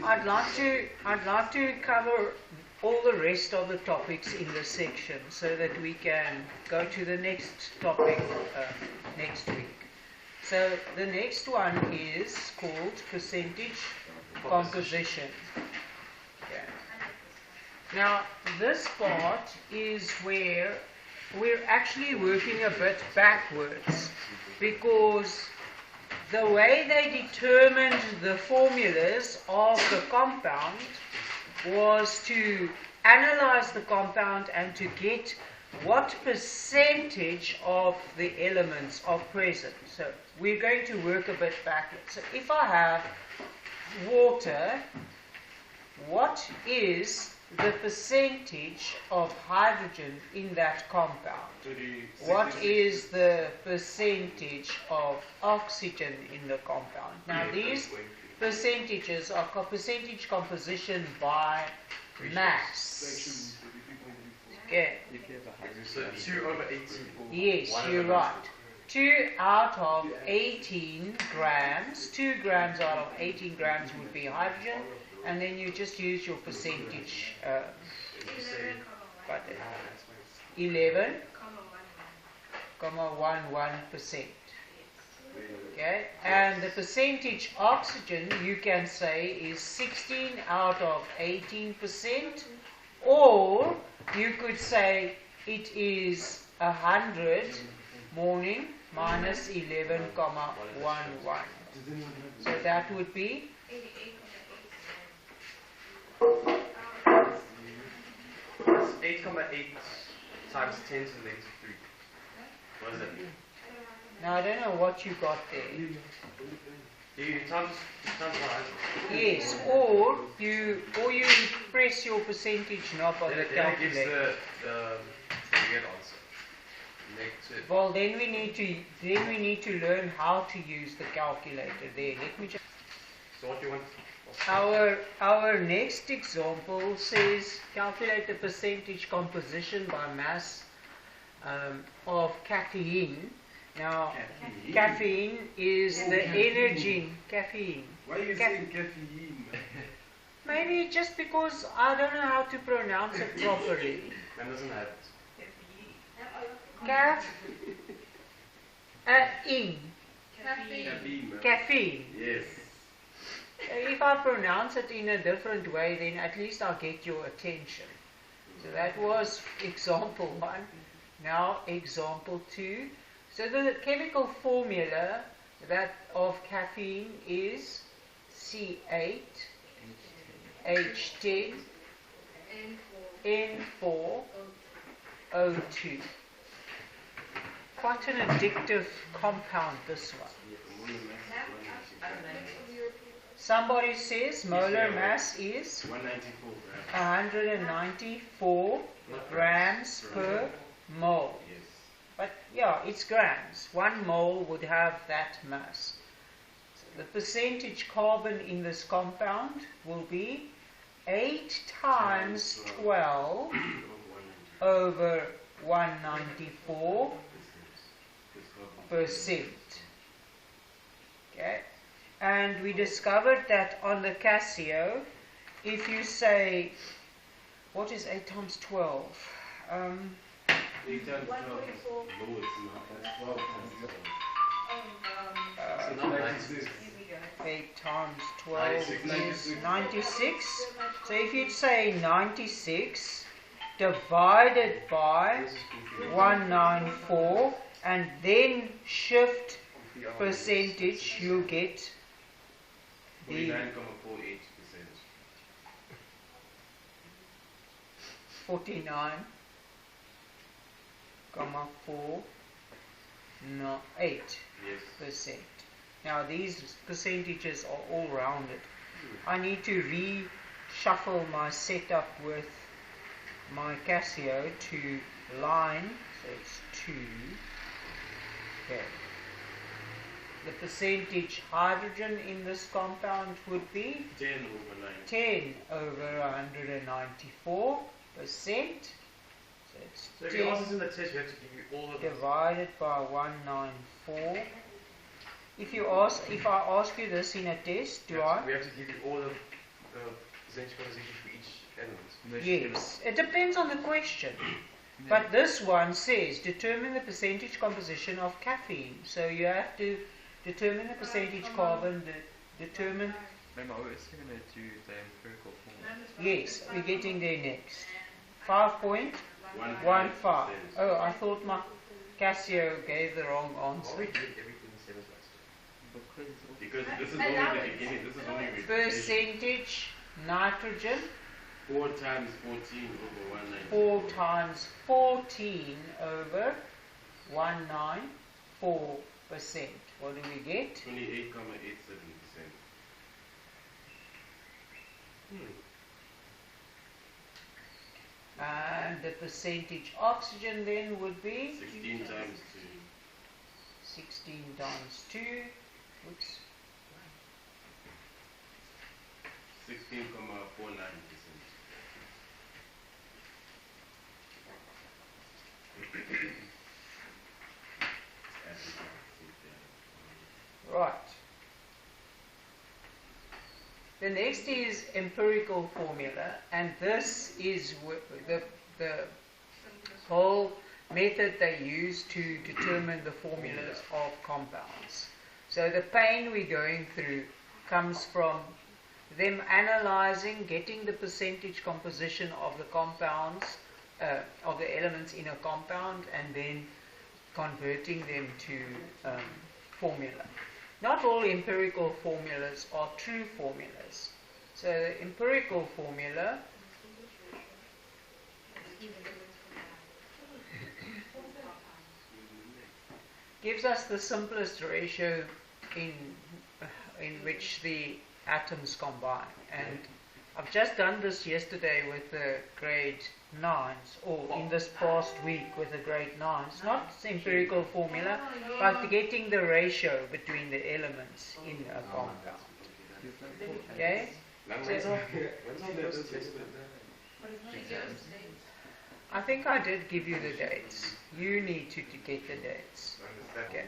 I'd like to cover all the rest of the topics in this section so that we can go to the next topic next week. So the next one is called percentage composition. Okay. Now this part is where we're actually working a bit backwards, because the way they determined the formulas of the compound was to analyze the compound and to get what percentage of the elements are present. So we're going to work a bit backwards. So if I have water, what is the percentage of hydrogen in that compound? What is the percentage of oxygen in the compound? Now these percentages are percentage composition by mass. Okay. So 2 over 18. Yes, you're right. 2 out of 18 grams, 2 grams out of 18 grams would be hydrogen, and then you just use your percentage. 11,11% Okay, and the percentage oxygen you can say is 16 out of 18%, or you could say it is 100 morning minus 11,11. So that would be 8,8 times 10 to the negative 3. What is that? Now I don't know what you got there. You times Yes, or you press your percentage knob on the calculator. Then it gives the weird answer. Negative. Well, then we need to learn how to use the calculator there. Let me just. So what do you want? Our next example says calculate the percentage composition by mass of caffeine. Now, caffeine is the energy. Caffeine. Why are you saying caffeine? Maybe just because I don't know how to pronounce it properly. Man doesn't have it. Caffeine. Yes. If I pronounce it in a different way, then at least I'll get your attention. So that was example 1. Now example 2. So the chemical formula that of caffeine is C8H10 N4O2. Quite an addictive compound, this one. Somebody says molar mass is 194 grams per mole. But yeah, it's grams. 1 mole would have that mass. So the percentage carbon in this compound will be 8 times 12 over 194%. Okay. And we discovered that on the Casio, if you say, what is 8 times 12? 8 times 12. No, it's not. That's 12 times 12. 8 times 12 is 96. So if you'd say 96 divided by 194 and then shift percentage, you get the 49,498%. Now these percentages are all rounded. I need to reshuffle my setup with my Casio to line, so it's 2. Okay. The percentage hydrogen in this compound would be 10 over 194%. So it's so if you ask us in the test, we have to give you all of divided by 194. If I ask you this in a test, we have to give you all of percentage composition for each element? Yes, it depends on the question. But this one says determine the percentage composition of caffeine. So you have to determine the percentage carbon, determine. Remember, we're still going to do the empirical formula. Yes, we're getting there next. 5.15. Oh, I thought my Casio gave the wrong answer. Everything the same as last time. Because Because this is only the beginning. This is only Percentage nitrogen, 4 times 14 over 190. 4 times 14 over 194%. What do we get? 28,87%. And the percentage oxygen then would be 16 times 16 times 2. Oops. 2. 16,49%. Right. The next is empirical formula, and this is the whole method they use to determine the formulas of compounds. So the pain we're going through comes from them analyzing, getting the percentage composition of the compounds, of the elements in a compound, and then converting them to formula. Not all empirical formulas are true formulas. So the empirical formula gives us the simplest ratio in which the atoms combine. And I've just done this yesterday with the grade 9s, or in this past week with the grade 9s. Not empirical formula, but getting the ratio between the elements in a compound. Okay? I think I did give you the dates. You need to get the dates. Okay.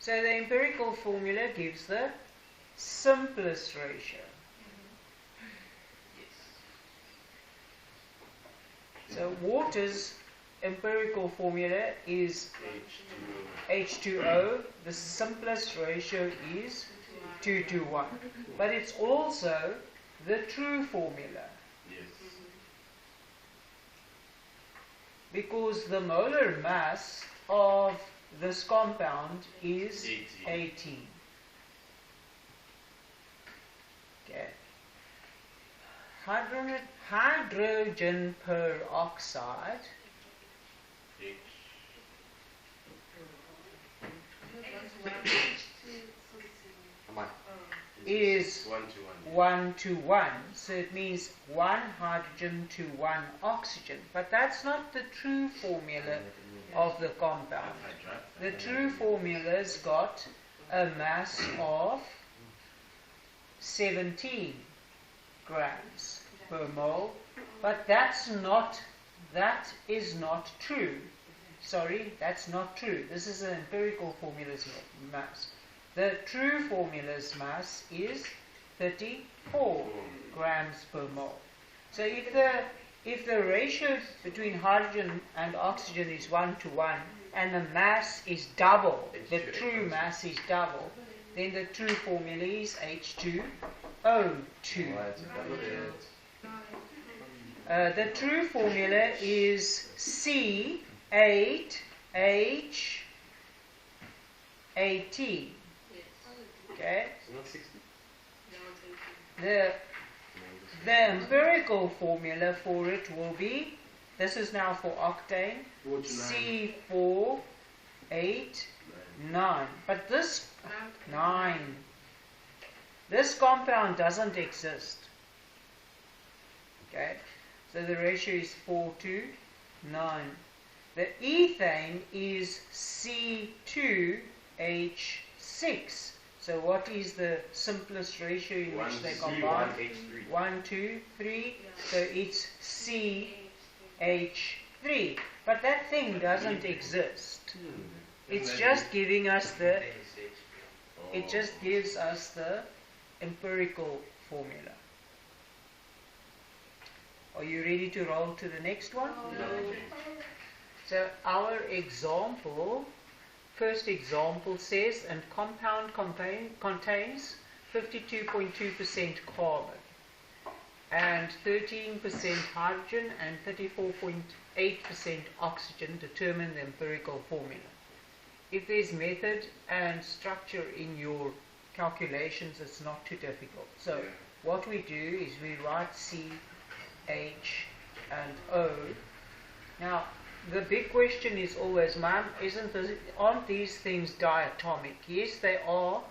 So the empirical formula gives the simplest ratio. So water's empirical formula is H2O. The simplest ratio is 2 to 1. But it's also the true formula. Yes. Because the molar mass of this compound is 18. Okay. Hydrogen peroxide is 1 to 1. So it means 1 hydrogen to 1 oxygen. But that's not the true formula of the compound. The true formula's got a mass of 17 grams per mole, but that is not true. Sorry, that's not true. This is an empirical formula's mass. The true formula's mass is 34 grams per mole. So if the ratio between hydrogen and oxygen is 1 to 1, and the mass is double, the true mass is double, then the true formula is H2O2. The true formula is C8H18. Okay? The empirical formula for it will be, this is now for octane, C4H9. But this 9, this compound doesn't exist. Okay? So the ratio is 4 to 9. The ethane is C2H6. So what is the simplest ratio in which they combine? 1, 2, 3. So it's CH3. But that thing doesn't exist. It's just giving us the, it just gives us the empirical formula. Are you ready to roll to the next one? No. So our example, first example says, and compound contains 52.2% carbon and 13% hydrogen and 34.8% oxygen. Determine the empirical formula. If there's method and structure in your calculations, it's not too difficult. So what we do is we write C, H and O. Now the big question is always, Ma'am, aren't these things diatomic? Yes, they are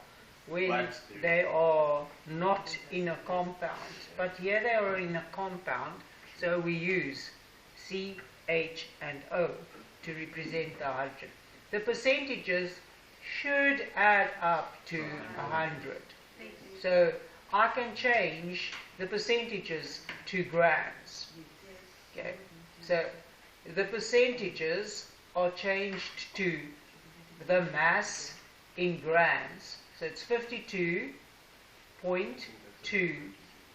when they are not in a compound. But here they are in a compound, so we use C, H and O to represent the hydrogen. The percentages should add up to 100. So I can change the percentages to grams. Okay, so the percentages are changed to the mass in grams. So it's 52.2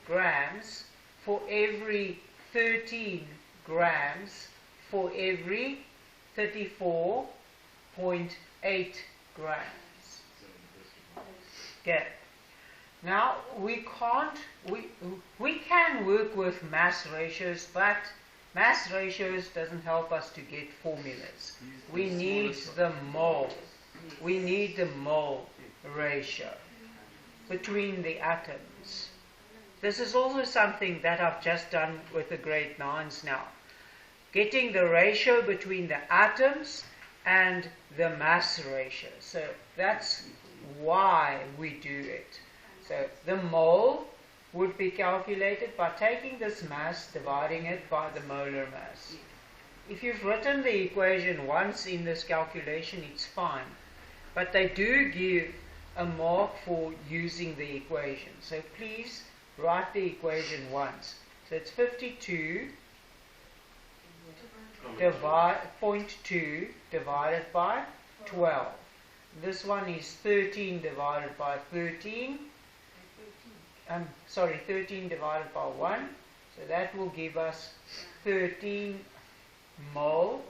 grams for every 13 grams for every 34.8 grams. Okay. Now we can work with mass ratios, but mass ratios doesn't help us to get formulas. We need the mole. We need the mole ratio between the atoms. This is also something that I've just done with the grade 9s now. Getting the ratio between the atoms and the mass ratio. So that's why we do it. So the mole would be calculated by taking this mass, dividing it by the molar mass. If you've written the equation once in this calculation, it's fine. But they do give a mark for using the equation. So please write the equation once. So it's 52.2 divided by 12. This one is 13 divided by 13. 13 divided by 1. So that will give us 13 mole.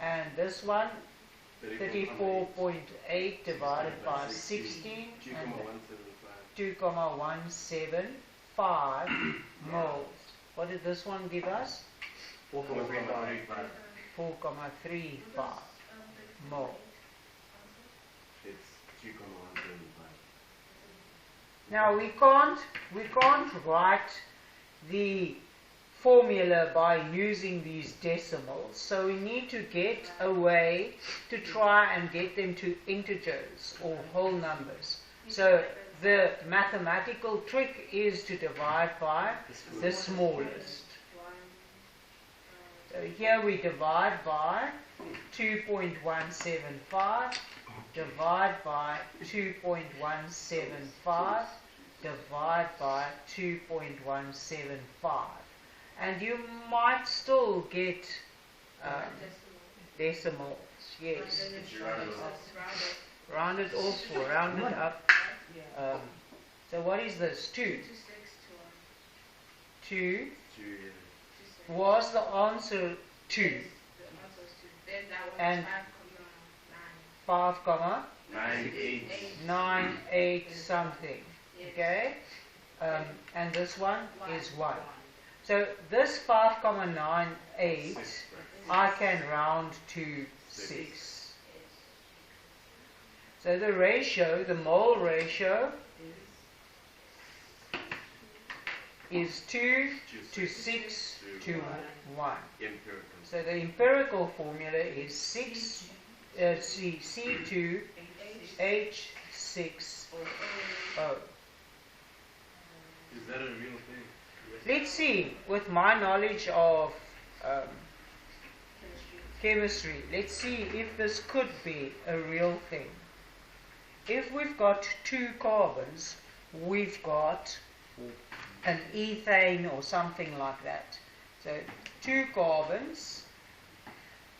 And this one, 34.8 divided by 16. 2,175 moles. What did this one give us? 4.35. 4,35 moles. It's 2,175. Now we can't write the formula by using these decimals, so we need to get a way to try and get them to integers or whole numbers. So the mathematical trick is to divide by the smallest. So here we divide by 2.175, divide by 2.175, divide by 2.175. And you might still get decimals, yes. Round it off or round it up. So what is this? 2. 2 was the answer 2. And 5,98 something. Okay? And this one is 1. So this 5,98 I can round to 6. So the ratio, the mole ratio, is 2 to 6 to 1. So the empirical formula is C2H6O. Is that a real thing? Let's see, with my knowledge of chemistry, let's see if this could be a real thing. If we've got 2 carbons, we've got an ethane or something like that. So 2 carbons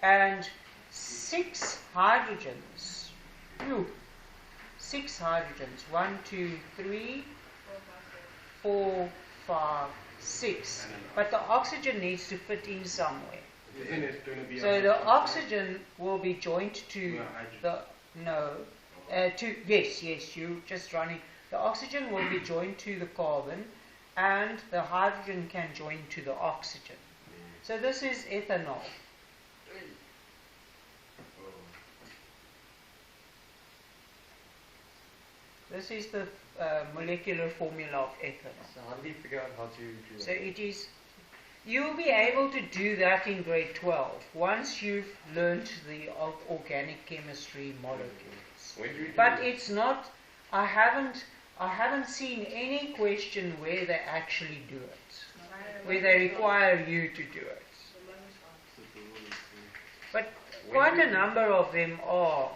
and 6 hydrogens. 6 hydrogens. 1, 2, 3, 4, 5, 6. But the oxygen needs to fit in somewhere. Isn't it going to be So the oxygen will be joined to the, yes, you're just running. The oxygen will be joined to the carbon and the hydrogen can join to the oxygen. So this is ethanol. This is the molecular formula of ethanol. So how did you figure out how to do that? So it is, you'll be able to do that in grade 12 once you've learned the organic chemistry molecules. When do you do But it? it's not, I haven't seen any question where they actually do it, where they require you to do it. But quite a number of them are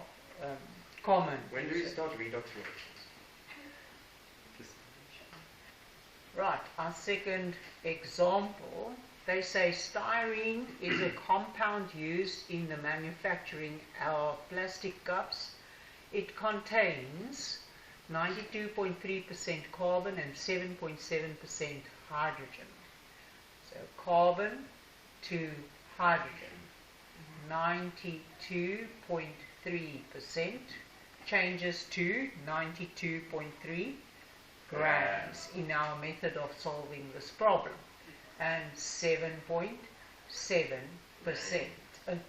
common. When do we start redox reactions? Right, our second example, they say styrene is a compound used in the manufacturing of plastic cups. It contains 92.3% carbon and 7.7% hydrogen. So carbon to hydrogen, 92.3% changes to 92.3 grams in our method of solving this problem, and 7.7%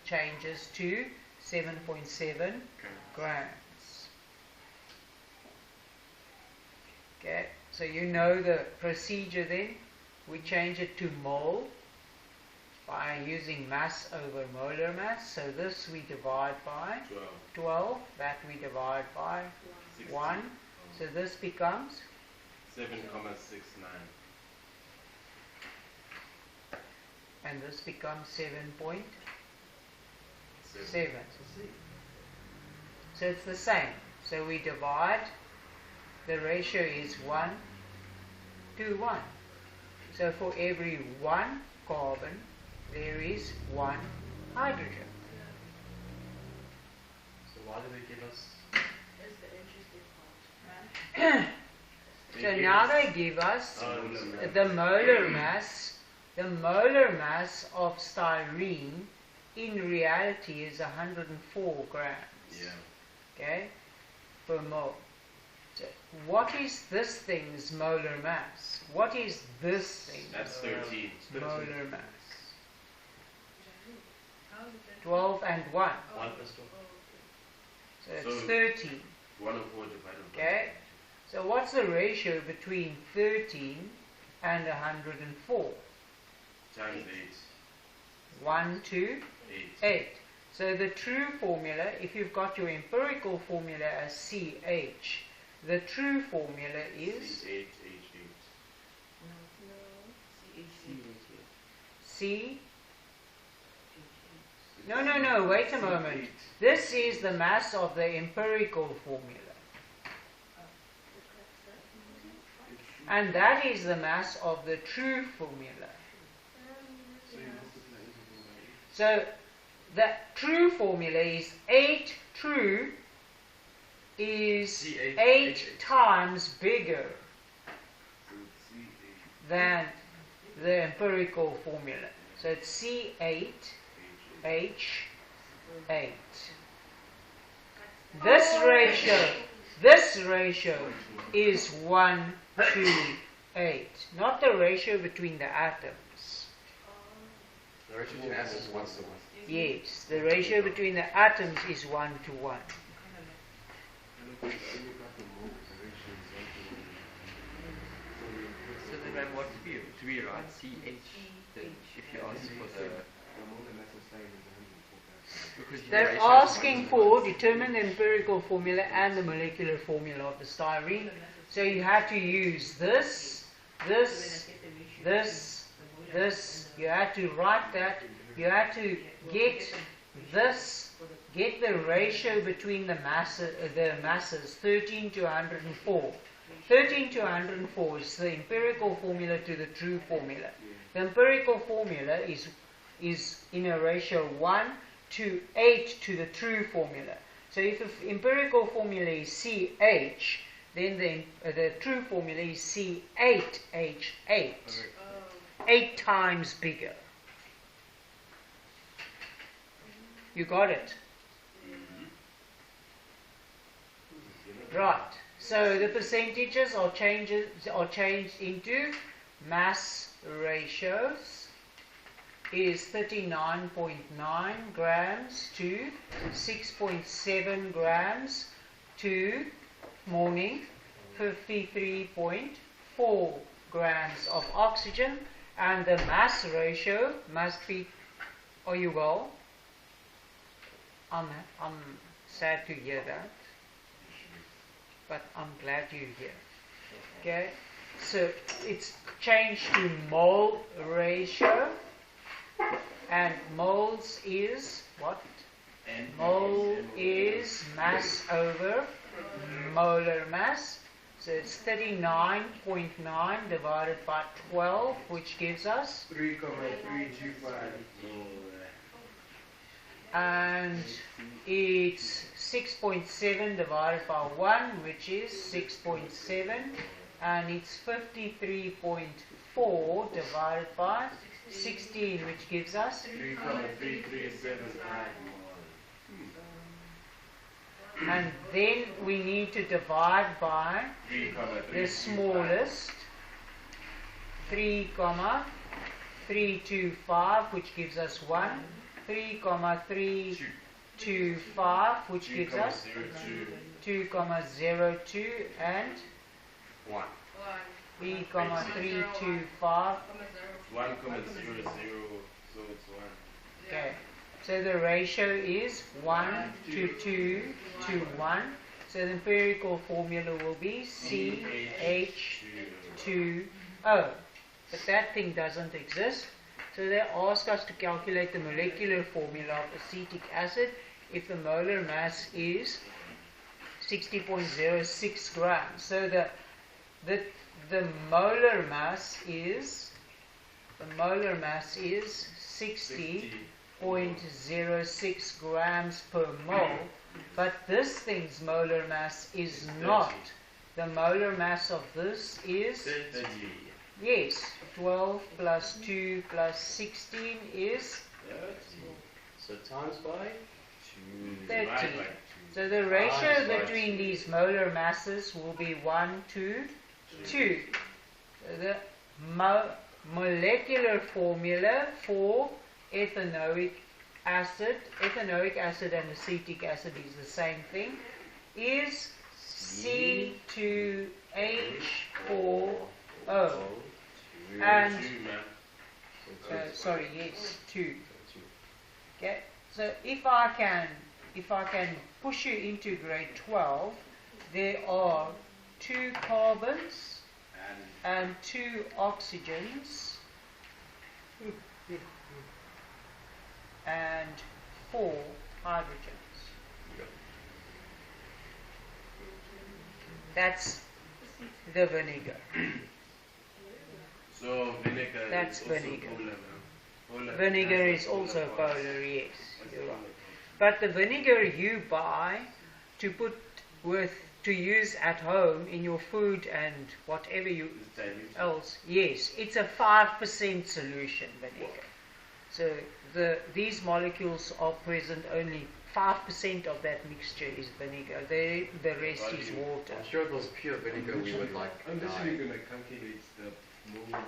changes to 7.7 grams. Okay, so you know the procedure then. We change it to mole by using mass over molar mass. So this we divide by 12, that we divide by 1. So this becomes 7,69. and this becomes 7.7. So it's the same. So we divide, the ratio is 1 to 1. So for every 1 carbon, there is 1 hydrogen. So why do they give us? So now they give us the molar mass. The molar mass of styrene in reality is 104 grams. Yeah. Okay, per mole. So what is this thing's molar mass? What is this thing's That's 13. molar mass? 12 and 1. 1 plus 12. So it's So- 13. 104 divided by Okay? So what's the ratio between 13 and 104? times 1 to 8. 8. So the true formula, if you've got your empirical formula as CH, the true formula is C8H8. C. No, wait a moment. This is the mass of the empirical formula. And that is the mass of the true formula. So the true formula is 8 true is C8, 8 H8. times bigger than the empirical formula. So it's C8H8. This ratio is 1 to 8, not the ratio between the atoms. The ratio between atoms is 1 to 1. Yes, the ratio between the atoms is 1 to 1. So then what do we write? CH, if you ask for the... Because the They're ratio is asking 1 to for 1. determine the empirical formula and the molecular formula of the styrene. So you have to use this. You have to write that. You have to get this, get the ratio between the masses, 13 to 104. 13 to 104 is the empirical formula to the true formula. The empirical formula is in a ratio 1 to 8 to the true formula. So if the empirical formula is CH, then the true formula is C8H8, 8 times bigger. You got it? Right. So the percentages are changed into mass ratios is 39.9 grams to 6.7 grams to morning 53.4 grams of oxygen, and the mass ratio must be, are you well? I'm sad to hear that, but I'm glad you're here. Okay, so it's changed to mole ratio, and moles is what? Mole is mass over molar mass. So it's 39.9 divided by 12, which gives us 3,325. and it's 6.7 divided by 1, which is 6.7, and it's 53.4 divided by 16, which gives us 3,379. and then we need to divide by the smallest, 3,325, which gives us 1, 3,325, which gives us 2,02, and 1. 3,325. 1,00, so it's 1. Okay. So the ratio is 1 to 2 to 1. So the empirical formula will be CH2O. But that thing doesn't exist. So they ask us to calculate the molecular formula of acetic acid if the molar mass is 60.06 grams. So the molar mass is 60.06 grams per mole, but this thing's molar mass is not. The molar mass of this is 30. yes, 12 plus 2 plus 16 is 30. So times by 30. Divide by 2. So the ratio between these molar masses will be 1 to 2. So the molecular formula for ethanoic acid and acetic acid is the same thing, is C2H4O. And sorry, yes, 2. Okay, so if I can push you into grade 12, there are 2 carbons and 2 oxygens and 4 hydrogens. That's the vinegar. So vinegar That's is also vinegar. polar. Vinegar is also polar, yes, you're right. But the vinegar you buy to use at home in your food and whatever you It's diluted. else, yes, it's a 5% solution vinegar. So these molecules are present, only 5% of that mixture is vinegar. The rest is water. I'm sure it was pure vinegar we would like. I'm just going to calculate the mole